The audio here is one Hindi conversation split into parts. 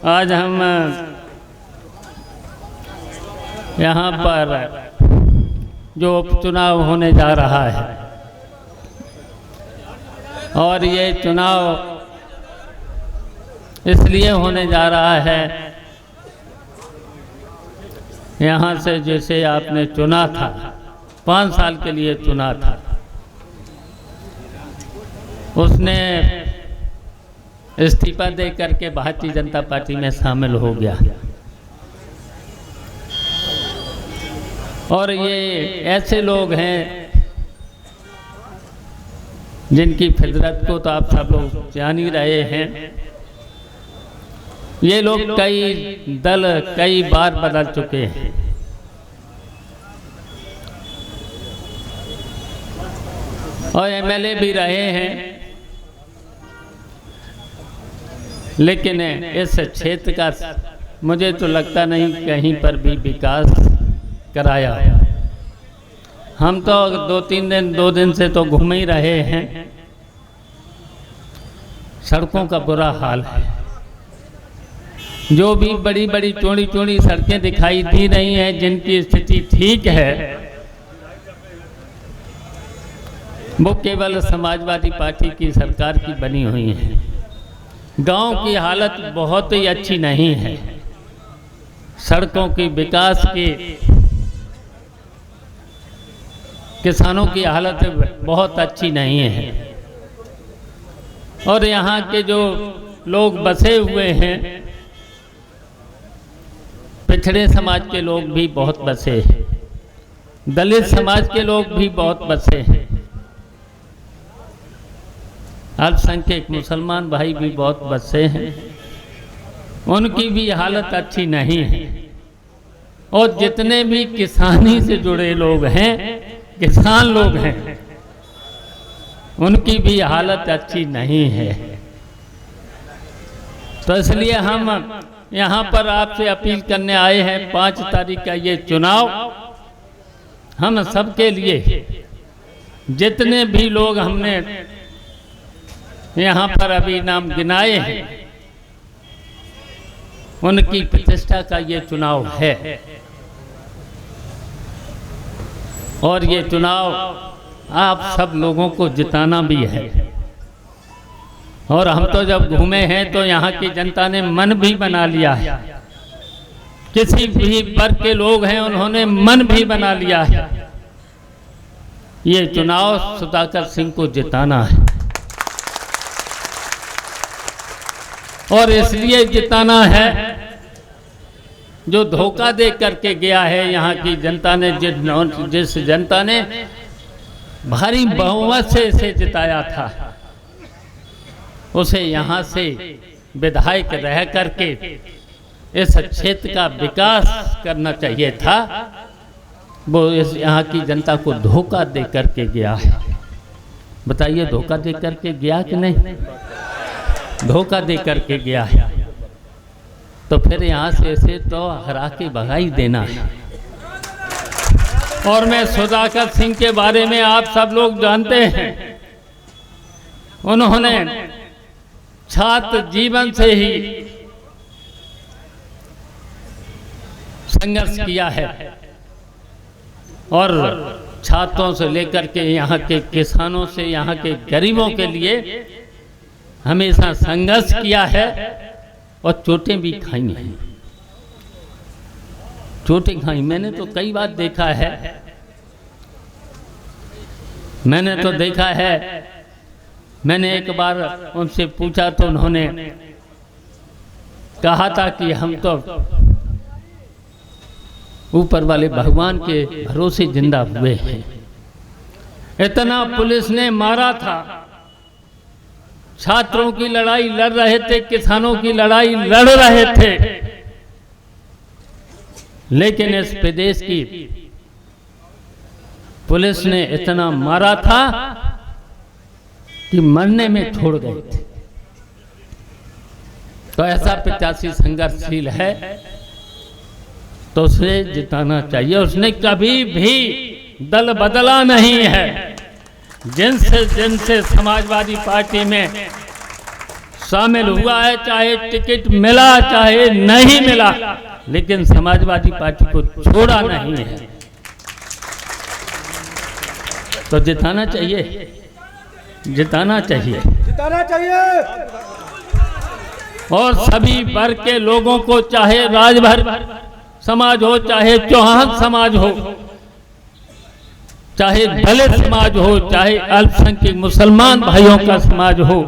आज हम यहाँ पर जो उपचुनाव होने जा रहा है और ये चुनाव इसलिए होने जा रहा है, यहाँ से जैसे आपने चुना था, 5 साल के लिए चुना था, उसने इस्तीफा दे करके भारतीय जनता पार्टी में शामिल हो गया। और ये ऐसे लोग हैं जिनकी फितरत को तो आप सब लोग जान ही रहे हैं। ये लोग कई दल कई बार बदल चुके हैं। और एमएलए भी रहे हैं, लेकिन इस क्षेत्र का मुझे तो लगता नहीं कहीं पर भी विकास कराया। हम तो 2 दिन से तो घूम ही रहे हैं। सड़कों का बुरा हाल है। जो भी बड़ी बड़ी चौड़ी चौड़ी सड़कें दिखाई दी रही हैं, जिनकी स्थिति ठीक है, वो केवल समाजवादी पार्टी की सरकार की बनी हुई है। गांव की हालत बहुत ही अच्छी नहीं है। सड़कों की विकास की, किसानों की हालत बहुत अच्छी नहीं है। और यहाँ के जो लोग बसे हुए हैं, पिछड़े समाज के लोग भी बहुत बसे हैं, दलित समाज के लोग भी बहुत बसे हैं, अल्पसंख्यक मुसलमान भाई भी बहुत बसे हैं, उनकी भी हालत अच्छी नहीं है। और जितने भी किसानी से जुड़े लोग हैं, किसान लोग हैं, उनकी भी हालत अच्छी नहीं है। तो इसलिए हम यहाँ पर आपसे अपील करने आए हैं, 5 तारीख का ये चुनाव हम सबके लिए, जितने भी लोग हमने यहाँ पर अभी नाम गिनाए हैं, उनकी प्रतिष्ठा का ये चुनाव है। और ये चुनाव आप सब लोगों को जिताना भी है। और हम तो जब घूमे हैं तो यहाँ की जनता ने मन भी बना लिया है। किसी भी वर्ग के लोग हैं, उन्होंने मन भी बना लिया है। ये चुनाव सुधाकर सिंह को जिताना है। और इसलिए जिताना है, जो धोखा दे करके गया है यहाँ की जनता ने, जिस जनता ने भारी बहुमत से इसे जिताया था, उसे यहाँ से विधायक रह करके इस क्षेत्र का विकास करना चाहिए था। वो इस यहाँ की जनता को धोखा दे करके गया है। बताइए, धोखा दे करके गया कि नहीं? धोखा दे करके गया है। तो फिर यहाँ से इसे तो हरा के भगाई देना है। और मैं सुधाकर सिंह के बारे में आप सब लोग जानते हैं, उन्होंने छात्र जीवन से ही संघर्ष किया है और छात्रों से लेकर के यहाँ के किसानों से, यहाँ के गरीबों के लिए हमेशा संघर्ष किया है और चोटें भी खाई हैं। चोटें खाई मैंने तो कई बार देखा है। मैंने एक बार उनसे पूछा तो उन्होंने कहा था कि हम तो ऊपर वाले भगवान के भरोसे जिंदा हुए हैं। इतना पुलिस ने मारा था। छात्रों की लड़ाई लड़ रहे थे, किसानों की लड़ाई लड़ रहे थे, लेकिन इस प्रदेश की पुलिस ने इतना मारा था कि मरने में छोड़ गए थे। तो ऐसा 85 संघर्षशील है, तो उसे जिताना चाहिए। उसने कभी भी दल बदला नहीं है। जिनसे समाजवादी पार्टी में शामिल हुआ है, चाहे टिकट मिला चाहे नहीं मिला, लेकिन समाजवादी पार्टी को छोड़ा नहीं है। तो जिताना चाहिए, जिताना चाहिए, जिताना चाहिए। और सभी वर्ग के लोगों को, चाहे राजभर समाज हो, चाहे चौहान समाज हो, चाहे दलित समाज हो, चाहे अल्पसंख्यक मुसलमान भाइयों का समाज हो,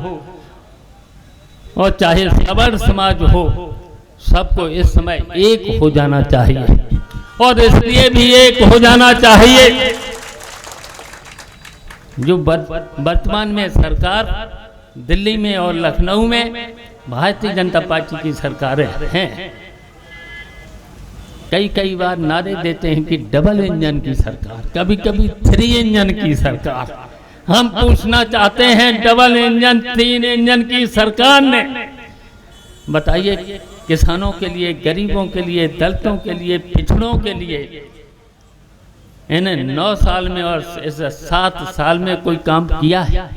और चाहे सवर्ण समाज हो, सबको इस समय एक हो जाना चाहिए। और इसलिए भी एक हो जाना चाहिए, जो वर्तमान में सरकार दिल्ली में और लखनऊ में भारतीय जनता पार्टी की सरकारें हैं, कई बार नारे देते हैं कि डबल इंजन की सरकार, कभी कभी 3 इंजन की सरकार। हम पूछना चाहते हैं, डबल इंजन 3 इंजन की सरकार ने, बताइए किसानों के लिए, गरीबों के लिए, दलितों के लिए, पिछड़ों के लिए इन्हें 9 साल में और 7 साल में कोई काम किया है?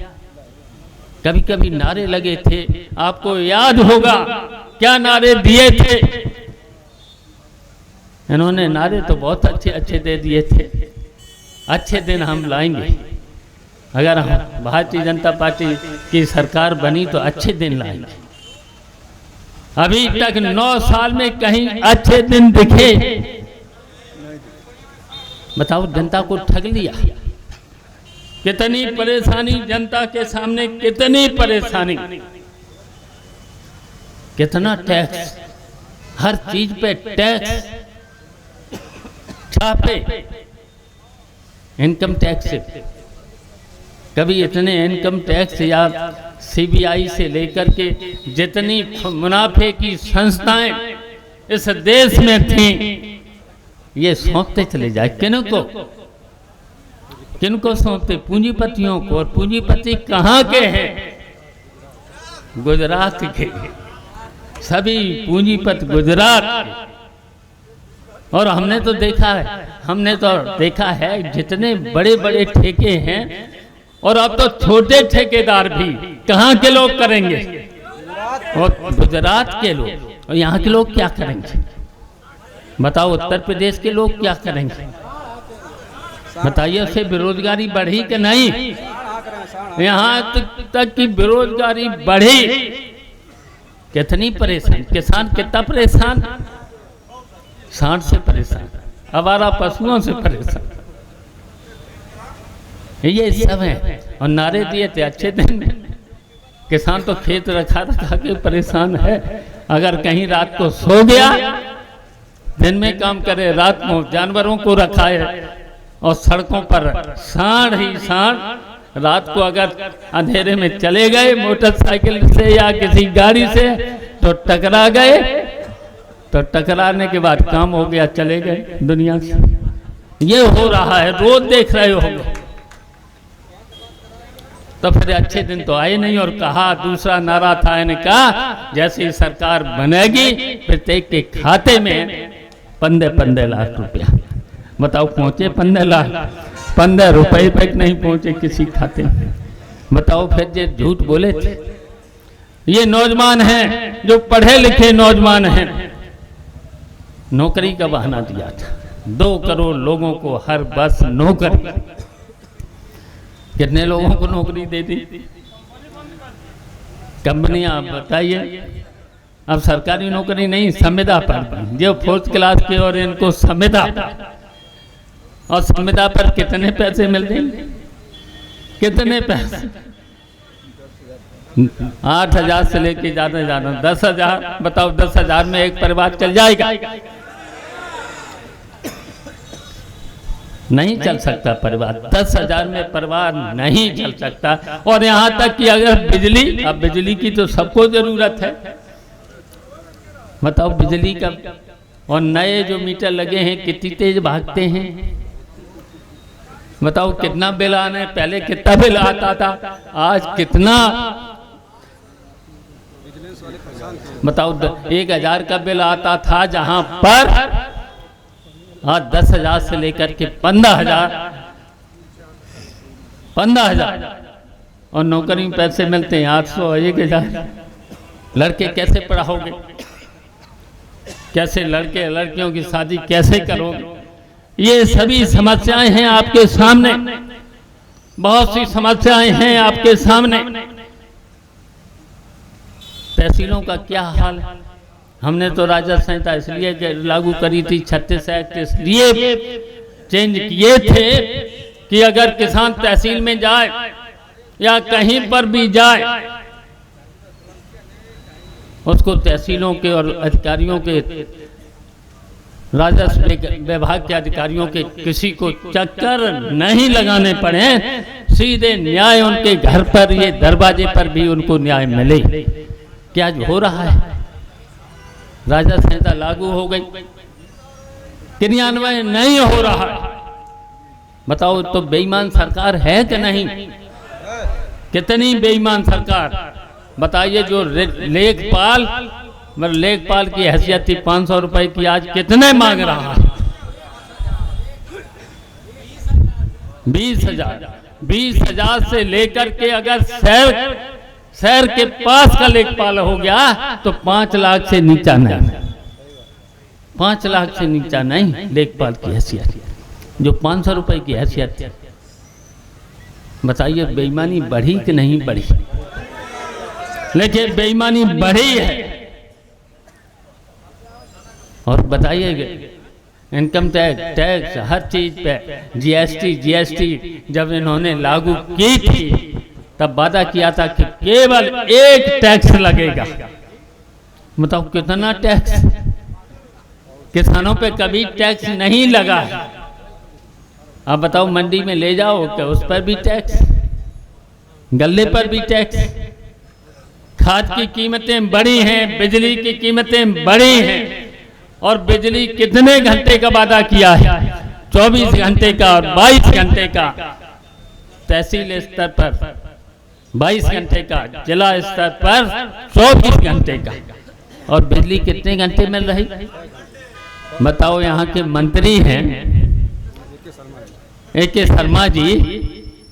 कभी कभी नारे लगे थे, आपको याद होगा क्या नारे दिए थे। इन्होंने नारे तो बहुत अच्छे अच्छे दे दिए थे, अच्छे दिन हम लाएंगे, अगर हम भारतीय जनता पार्टी की सरकार बनी तो अच्छे दिन लाएंगे। अभी तक 9 साल में कहीं अच्छे दिन दिखे? बताओ, जनता को ठग लिया। कितनी परेशानी जनता के सामने, कितनी परेशानी, कितना टैक्स, हर चीज पे टैक्स, छापे, इनकम टैक्स से। कभी इतने इनकम टैक्स या सीबीआई से लेकर के जितनी मुनाफे की संस्थाएं इस देश में थी, ये सौंपते चले जाए। किनको किनको सौंपते? पूंजीपतियों को। और पूंजीपति कहाँ के हैं? गुजरात के। सभी पूंजीपति गुजरात के। और हमने तो देखा है जितने बड़े बड़े ठेके हैं, और अब तो छोटे ठेकेदार भी कहाँ के लोग करेंगे? और गुजरात के लोग। और यहाँ के लोग क्या करेंगे? बताओ, उत्तर प्रदेश के लोग क्या करेंगे? बताइए, उससे बेरोजगारी बढ़ी कि नहीं? यहाँ तक कि बेरोजगारी बढ़ी। कितनी परेशान, किसान कितना परेशान, सांड से परेशान, आवारा पशुओं से परेशान, ये सब है। और नारे दिए थे अच्छे दिन में, किसान तो खेत रखा के परेशान है। अगर कहीं रात को सो गया, दिन में काम करे, रात को जानवरों को रखा है, और सड़कों पर सांड ही सांड। रात को अगर अंधेरे में चले गए मोटरसाइकिल से या किसी गाड़ी से, तो टकरा गए, तो टकराने के बाद काम हो गया, चले गए दुनिया से। ये हो रहा है, रोज देख रहे होंगे। तो फिर अच्छे दिन तो आए नहीं। और कहा, दूसरा नारा था, इन्हें कहा जैसे ही सरकार बनेगी प्रत्येक के खाते में 15 लाख रुपया। बताओ, पहुंचे 15 लाख? 15 रुपए तक नहीं पहुंचे किसी खाते में। बताओ, फिर ये झूठ बोले थे। ये नौजवान हैं, जो पढ़े लिखे नौजवान हैं, नौकरी का बहाना दिया था। 2 करोड़ लोगों को हर वर्ष नौकरी। कितने लोगों को नौकरी दे दी कंपनियां? बताइए। अब सरकारी नौकरी नहीं, संविदा पर, जो 4th क्लास के, और इनको संविदा। और संविदा पर कितने पैसे मिलते हैं? कितने पैसे? 8,000 से लेके ज्यादा 10,000। बताओ, 10,000 में एक परिवार चल जाएगा? नहीं चल सकता परिवार। 10,000 में परिवार नहीं चल सकता। और यहाँ तक कि अगर बिजली, अब बिजली की तो सबको जरूरत है। बताओ, बिजली का, और नए जो मीटर लगे हैं कितनी तेज भागते हैं। बताओ, कितना बिल आने, पहले कितना बिल आता था, आज कितना। बताओ, 1,000 का बिल आता था, जहां पर आज 10,000 से लेकर के 15,000। और नौकरी में पैसे मिलते हैं 800, 1,000। लड़के कैसे पढ़ाओगे, कैसे लड़के लड़कियों की शादी कैसे करोगे? ये सभी समस्याएं हैं आपके सामने, बहुत सी समस्याएं हैं आपके सामने। तहसीलों का क्या हाल है? हमने तो राजस्व संहिता इसलिए लागू करी थी, 36 एक्ट इसलिए चेंज किए थे कि अगर किसान तहसील में जाए या कहीं पर भी जाए, उसको तहसीलों के और अधिकारियों के, राजस्व विभाग के अधिकारियों के किसी को चक्कर नहीं लगाने पड़े, सीधे न्याय उनके घर पर, ये दरवाजे पर भी उनको न्याय मिले। क्या हो रहा है? राजस्व संहिता लागू हो गई, क्रियान्वयन नहीं हो रहा। बताओ तो बेईमान सरकार है कि नहीं? कितनी बेईमान सरकार बताइए। जो लेखपाल, मतलब लेखपाल की हैसियत थी 500 रुपए की, आज कितने मांग रहा है? 20,000 से लेकर के अगर शहर के पास का लेखपाल हो गया तो 5 लाख से नीचा नहीं, 5 लाख से नीचा नहीं लेखपाल की हैसियत, जो 500 रुपए की हैसियत थी। बताइए बेईमानी बढ़ी कि नहीं बढ़ी? लेकिन बेईमानी बढ़ी है। और बताइए इनकम टैक्स हर चीज पे जीएसटी जब इन्होंने लागू की थी तब वादा किया था कि केवल एक टैक्स लगेगा। बताओ कितना टैक्स? किसानों पे कभी टैक्स नहीं लगा है। अब बताओ मंडी में ले जाओ कि उस पर भी टैक्स, गल्ले पर भी टैक्स, खाद की कीमतें बढ़ी हैं, बिजली की कीमतें बढ़ी हैं। और बिजली कितने घंटे का वादा किया है? 24 घंटे का और 22 घंटे का तहसील स्तर पर, 22 घंटे का जिला स्तर पर 24 घंटे का। और बिजली कितने घंटे मिल रही? बताओ यहाँ के मंत्री हैं AK शर्मा जी,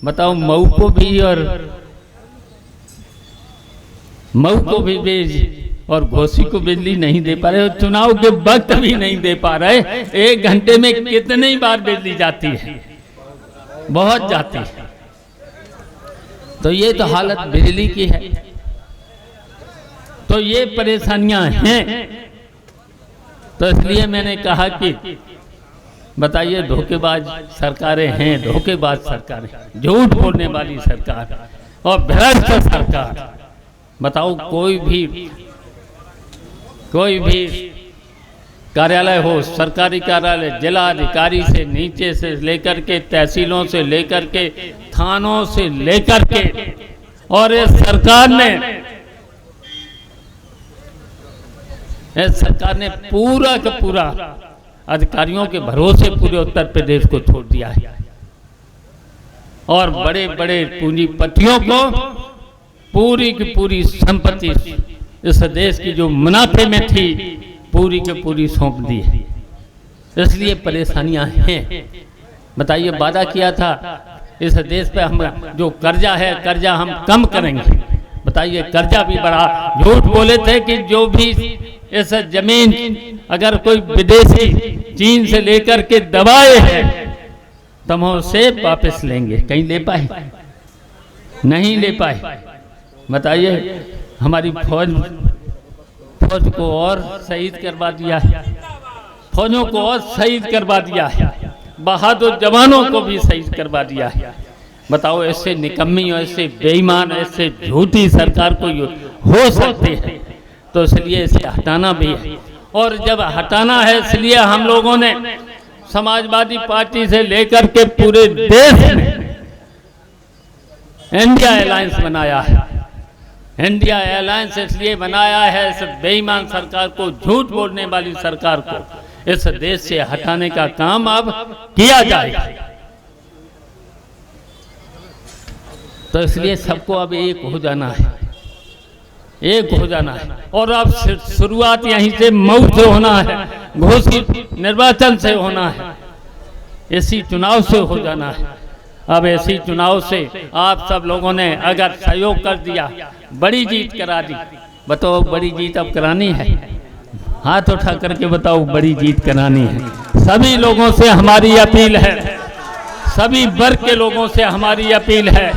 बताओ मऊ को भी और घोसी को बिजली नहीं दे पा रहे, और चुनाव के वक्त भी नहीं दे पा रहे। 1 घंटे में कितनी बार बिजली जाती है? बहुत जाती है। तो ये तो हालत बिजली की है। तो ये परेशानियां हैं। तो इसलिए मैंने कहा कि बताइए धोखेबाज सरकारें हैं, धोखेबाज सरकारें, झूठ बोलने वाली सरकार और भ्रष्ट सरकार। बताओ कोई भी कार्यालय हो, सरकारी कार्यालय, जिला अधिकारी से नीचे से लेकर के, तहसीलों से लेकर के, थानों से लेकर के, और इस सरकार ने पूरा का पूरा अधिकारियों के भरोसे पूरे उत्तर प्रदेश को छोड़ दिया है। और बड़े बड़े पूंजीपतियों को पूरी की पूरी संपत्ति इस देश की जो मुनाफे में थी पूरी की पूरी सौंप दी है। इसलिए परेशानियां हैं। बताइए वादा किया था इस देश पे हम जो कर्जा है, कर्जा हम कम करेंगे। बताइए कर्जा भी बढ़ा। झूठ बोले थे कि जो भी इस जमीन अगर कोई विदेशी चीन से लेकर के दबाए हैं तो हम उसे वापस लेंगे। कहीं ले पाए? नहीं ले पाए। बताइए हमारी फौज को और शहीद करवा दिया है, फौजों को और शहीद करवा दिया है, बहादुर जवानों को भी शहीद करवा दिया है। बताओ ऐसे निकम्मी और ऐसे बेईमान, ऐसे झूठी सरकार को हो सकती है? तो इसलिए इसे हटाना भी है। और जब हटाना है इसलिए हम लोगों ने समाजवादी पार्टी से लेकर के पूरे देश में इंडिया अलायंस बनाया है। इंडिया अलायंस इसलिए बनाया है इस बेईमान सरकार को, झूठ बोलने वाली सरकार को इस देश से हटाने का काम अब किया जाएगा। तो इसलिए सबको अब एक हो जाना है, एक हो जाना है। और अब शुरुआत यहीं से मऊ से होना है, घोषित निर्वाचन से होना है, इसी चुनाव से हो जाना है। अब ऐसी चुनाव से आप सब लोगों ने अगर सहयोग कर दिया, बड़ी जीत करा दी, बताओ बड़ी जीत अब करानी है? हाथ उठा करके बताओ बड़ी जीत करानी है। सभी लोगों से हमारी अपील है, सभी वर्ग के लोगों से हमारी अपील है,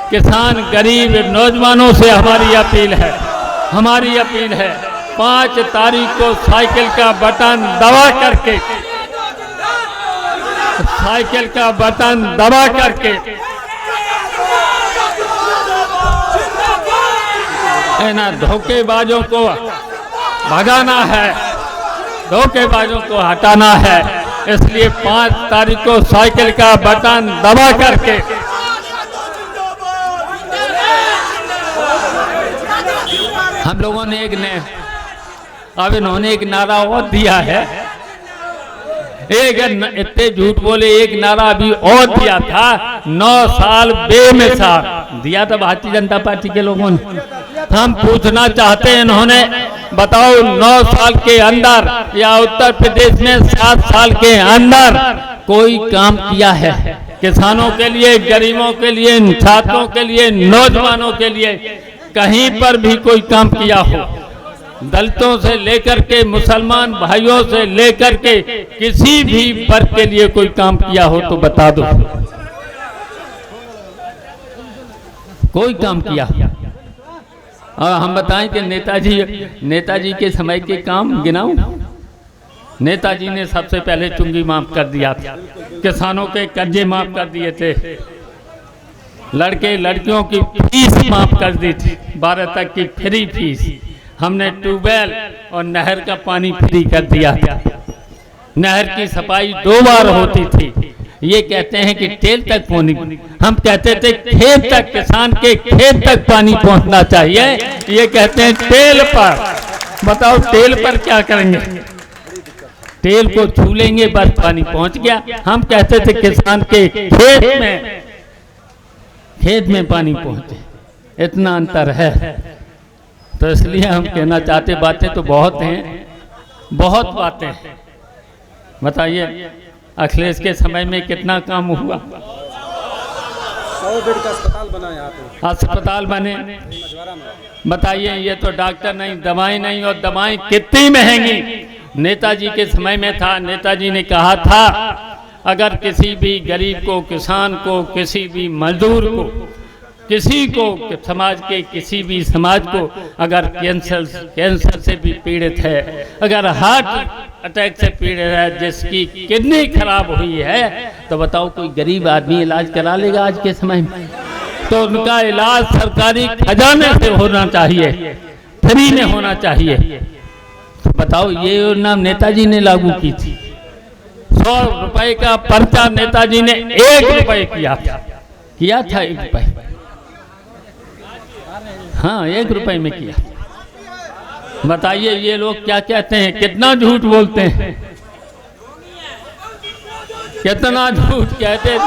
किसान गरीब नौजवानों से हमारी अपील है, 5 तारीख को साइकिल का बटन दबा करके, साइकिल का बटन दबा करके ना धोखेबाजों को भगाना है, धोखेबाजों को हटाना है। इसलिए 5 तारीख को साइकिल का बटन दबा करके हम लोगों ने अब इन्होंने एक नारा और दिया है, इतने झूठ बोले, एक नारा अभी और दिया था, 9 साल बेमिसाल दिया था भारतीय जनता पार्टी के लोगों ने। हम पूछना चाहते हैं, इन्होंने बताओ 9 साल के अंदर या उत्तर प्रदेश में 7 साल के अंदर कोई काम किया है किसानों के लिए, गरीबों के लिए, छात्रों के लिए, नौजवानों के लिए? कहीं पर भी कोई काम किया हो? दलितों से लेकर के मुसलमान भाइयों से लेकर के किसी भी वर्ग के लिए कोई काम किया हो तो बता दो। कोई काम किया? और हम बताएं कि नेताजी के समय के काम गिनाऊं? नेताजी ने सबसे पहले चुंगी माफ कर दिया था, किसानों के कर्जे माफ कर दिए थे, लड़के लड़कियों की फीस माफ कर दी थी, 12 तक की फ्री फीस। हमने ट्यूबवेल और नहर का पानी फ्री कर दिया था, नहर की सफाई 2 बार होती थी। ये कहते हैं कि टेल तक पानी, हम कहते थे खेत तक, किसान के खेत तक पानी पहुंचना चाहिए। ये कहते हैं टेल पर। बताओ टेल पर क्या करेंगे? टेल को छू लेंगे बस पानी पहुंच गया। हम कहते थे किसान के खेत में पानी पहुंचे, इतना अंतर है। तो इसलिए हम कहना चाहते, बातें तो बहुत हैं, बहुत बातें हैं। बताइए अखिलेश के समय में कितना काम हुआ? 100 बेड का अस्पताल बना यहाँ पे, अस्पताल बने। बताइए, ये तो डॉक्टर नहीं, दवाएं नहीं, और दवाएं कितनी महंगी। नेताजी के समय में था, नेताजी ने कहा था अगर किसी भी गरीब को, किसान को, किसी भी मजदूर को, किसी को, समाज के किसी भी समाज को अगर कैंसर से भी पीड़ित है, अगर हार्ट अटैक से पीड़ित है, जिसकी किडनी खराब हुई है, तो बताओ कोई गरीब आदमी इलाज करा लेगा आज के समय में? तो उनका इलाज सरकारी खजाने से होना चाहिए, फ्री में होना चाहिए। तो बताओ ये योजना नेताजी ने लागू की थी। 100 रुपए का पर्चा नेताजी ने 1 रुपए किया था 1 रुपए। हाँ, 1 रुपए में किया। बताइए ये लोग क्या कहते हैं, कितना झूठ बोलते हैं, कितना झूठ कहते हैं।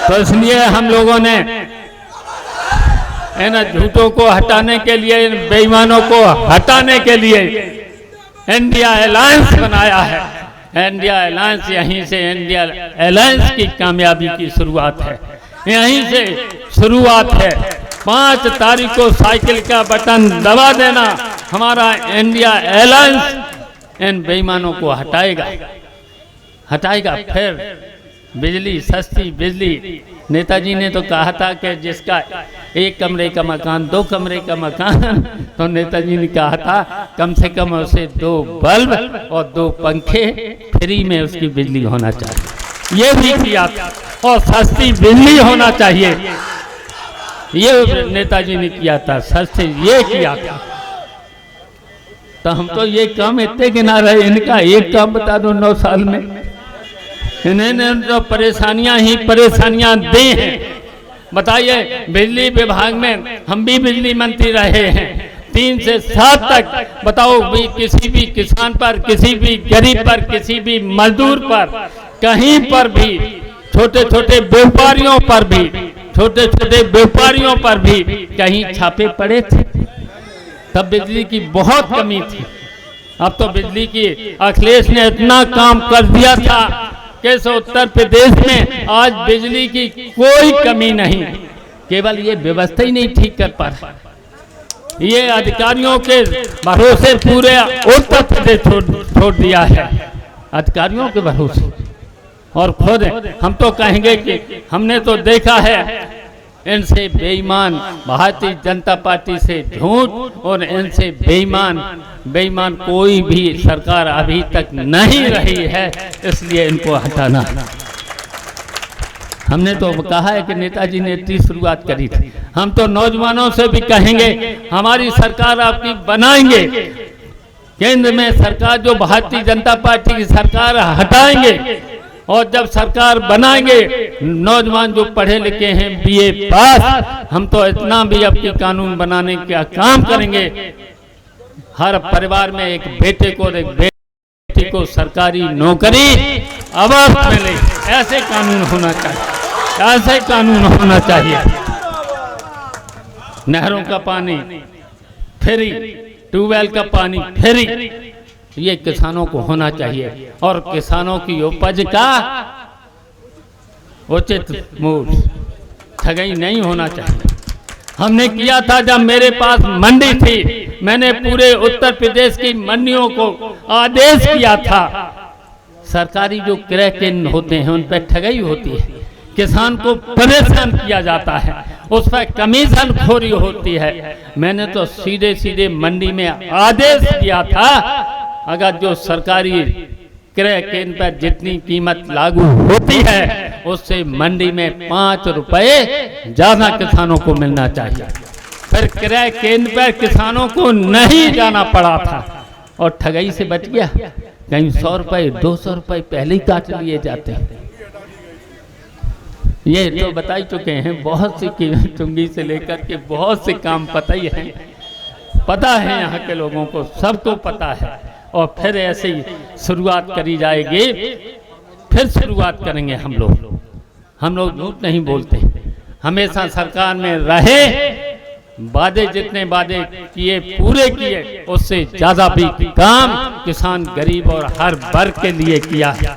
तो इसलिए हम लोगों ने इन झूठों को हटाने के लिए, इन बेईमानों को हटाने के लिए इंडिया अलायंस बनाया है। इंडिया अलायंस, यहीं से इंडिया अलायंस की कामयाबी की शुरुआत है, यहीं से शुरुआत है। 5 तारीख को साइकिल का बटन दबा देना, हमारा इंडिया अलायंस इन बेईमानों को हटाएगा। फिर बिजली, सस्ती बिजली। नेताजी ने तो कहा था कि जिसका 1 कमरे का मकान, 2 कमरे का मकान, तो नेताजी ने कहा था कम से कम उसे 2 बल्ब और 2 पंखे फ्री में उसकी बिजली होना चाहिए। ये भी किया था, और सस्ती बिजली होना चाहिए, ये नेताजी ने किया था, सस्ती ये किया था। तो हम तो ये काम इतने गिना रहे, इनका एक काम बता दो 9 साल में। इन्होंने जो परेशानियां ही परेशानियां दी हैं। बताइए, बिजली विभाग में हम भी बिजली मंत्री रहे हैं 3 से 7 तक। बताओ भी किसी भी किसान पर, किसी भी गरीब पर, किसी भी मजदूर पर, कहीं पर भी, छोटे छोटे व्यापारियों पर भी, कहीं छापे पड़े थे? तब बिजली की बहुत कमी थी। अब तो बिजली की अखिलेश ने इतना काम कर दिया था कि इस उत्तर प्रदेश में आज बिजली की कोई कमी नहीं। केवल ये व्यवस्था ही नहीं ठीक कर पा रहा, ये अधिकारियों के भरोसे पूरे उत्तर प्रदेश छोड़ दिया है, अधिकारियों के भरोसे। और खुद हम तो कहेंगे कि हमने तो देखा है इनसे बेईमान, भारतीय जनता पार्टी से झूठ और इनसे बेईमान कोई भी सरकार अभी तक नहीं रही है, इसलिए इनको हटाना। हमने तो कहा है कि नेताजी ने इतनी शुरुआत करी थी, हम तो नौजवानों से भी कहेंगे हमारी सरकार आपकी बनाएंगे, केंद्र में सरकार जो भारतीय जनता पार्टी की सरकार हटाएंगे और जब सरकार बनाएंगे नौजवान जो पढ़े लिखे हैं बीए पास, हम तो इतना भी अब की कानून बनाने का काम करेंगे, हर परिवार में एक बेटे को और एक बेटी को सरकारी नौकरी अवश्य मिले, ऐसे कानून होना चाहिए, ऐसे कानून होना चाहिए। नहरों का पानी फ्री, ट्यूबवेल का पानी फ्री, ये किसानों को होना चाहिए और किसानों की उपज का उचित मूल्य, ठगी नहीं होना चाहिए। हमने किया था जब मेरे पास मंडी थी, मैंने पूरे उत्तर प्रदेश की मंडियों को आदेश किया था, सरकारी जो क्रय केंद्र होते हैं उन पर ठगी होती है, किसान को परेशान किया जाता है, उस पर कमीशन खोरी होती है। मैंने तो सीधे सीधे मंडी में आदेश किया था अगर जो सरकारी क्रय केंद्र पर जितनी कीमत लागू होती है उससे मंडी में 5 रुपए ज्यादा किसानों को मिलना चाहिए। फिर क्रय केंद्र पर किसानों को नहीं जाना पड़ा था और ठगी से बच गया। कहीं 100 रुपए 200 रुपए पहले ही काट लिए जाते हैं। ये तो बता ही चुके हैं, बहुत सी चुंगी से लेकर के बहुत से काम पता ही है, पता है यहाँ के लोगों को, सबको पता है। और फिर ऐसे ही शुरुआत करी जाएगी, फिर शुरुआत करेंगे हम लोग झूठ नहीं बोलते, हमेशा सरकार में रहे, वादे जितने वादे किए पूरे किए, उससे ज्यादा भी काम किसान गरीब और हर वर्ग के लिए किया है।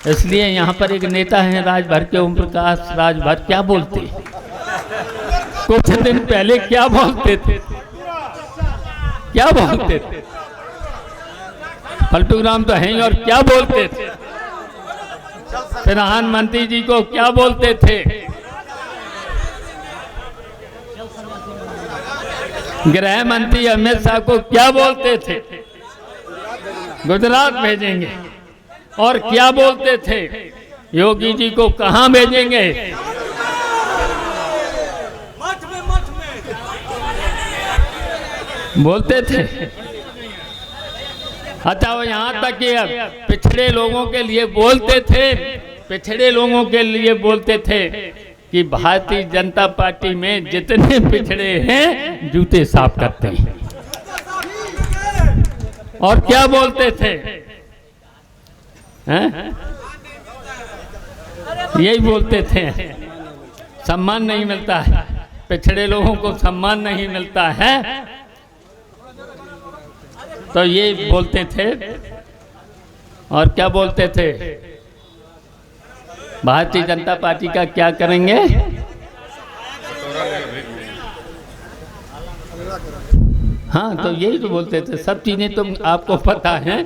इसलिए यहाँ पर एक नेता हैं राजभर के, ओम प्रकाश राजभर, क्या बोलते कुछ दिन पहले क्या बोलते थे, क्या बोलते थे? फल्टूराम तो हैं और क्या बोलते थे? प्रधानमंत्री जी को क्या बोलते थे? गृह मंत्री अमित शाह को क्या बोलते थे? गुजरात भेजेंगे। और क्या बोलते थे? योगी जी को कहां भेजेंगे? बोलते थे। अच्छा, वो यहां तक कि पिछड़े लोगों के लिए बोलते थे, पिछड़े लोगों के लिए बोलते थे कि भारतीय जनता पार्टी में जितने पिछड़े हैं जूते साफ करते हैं। और क्या बोलते थे? यही बोलते थे, सम्मान नहीं मिलता है, पिछड़े लोगों को सम्मान नहीं मिलता है, तो ये बोलते थे। और क्या बोलते थे? भारतीय जनता पार्टी का क्या करेंगे? हाँ, तो यही तो बोलते थे। सब चीजें तो आपको पता है,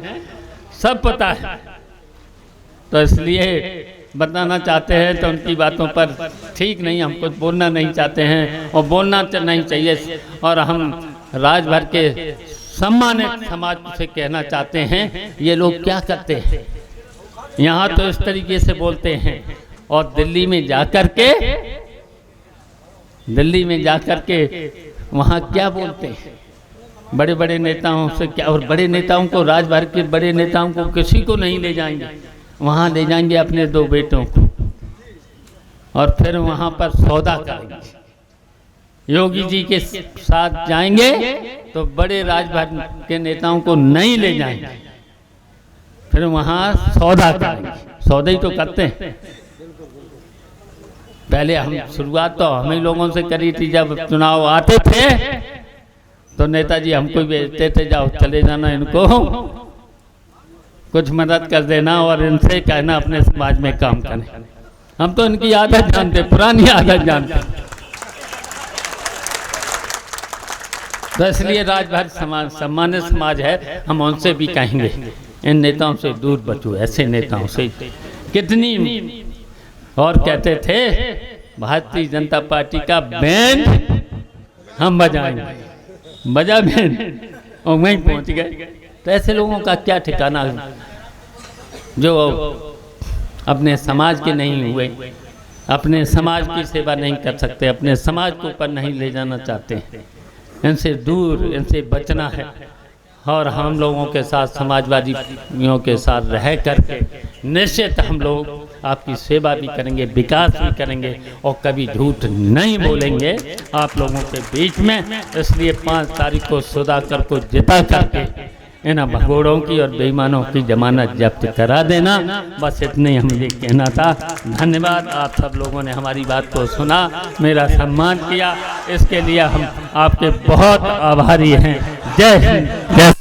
सब पता है, तो इसलिए बताना चाहते हैं तो उनकी बातों पर ठीक नहीं, हम कुछ बोलना नहीं चाहते हैं और बोलना नहीं चाहिए। और हम राजभर के सम्मानित समाज से कहना चाहते हैं, ये लोग क्या करते हैं यहाँ तो इस तरीके से बोलते हैं, और दिल्ली में जाकर के वहाँ क्या बोलते हैं? बड़े बड़े नेताओं से क्या, और बड़े नेताओं को, राजभर के बड़े नेताओं को किसी को नहीं ले जाएंगे, वहाँ ले जाएंगे अपने 2 बेटों को, और फिर वहाँ पर सौदा करेंगे। योगी जी के साथ जाएंगे तो बड़े राजभर के नेताओं को नहीं ले जाएंगे, फिर वहाँ सौदा करेंगे। सौदा ही तो करते हैं। पहले हम शुरुआत तो हम ही लोगों से करी थी, जब चुनाव आते थे तो नेताजी हमको भेजते थे, जाओ चले जाना, इनको कुछ मदद कर देना और इनसे कहना अपने समाज में काम करें। हम तो इनकी आदत जानते, पुरानी आदत जानते। तो इसलिए राजभर समाज सम्मानित समाज है, हम उनसे भी कहेंगे इन नेताओं से दूर बचो, ऐसे नेताओं से कितनी। और कहते थे भारतीय जनता पार्टी का बैंड हम बजाएंगे, बजा बैंड, और वहीं पहुंच गए। तो ऐसे लोगों का क्या ठिकाना, जो अपने समाज के नहीं हुए, अपने समाज की सेवा नहीं कर सकते, अपने समाज को ऊपर नहीं ले जाना चाहते, इनसे दूर, इनसे बचना है। और हम लोगों के साथ, समाजवादियों के साथ रह करके निश्चित हम लोग आपकी सेवा भी करेंगे, विकास भी करेंगे, और कभी झूठ नहीं बोलेंगे आप लोगों के बीच में। इसलिए 5 तारीख को सुधाकर को जिता करके इन भगोड़ों की और बेईमानों की जमानत जब्त करा देना। बस इतने ही मुझे कहना था। धन्यवाद, आप सब लोगों ने हमारी बात को सुना, मेरा सम्मान किया, इसके लिए हम आपके बहुत आभारी हैं। जय हिंद, जय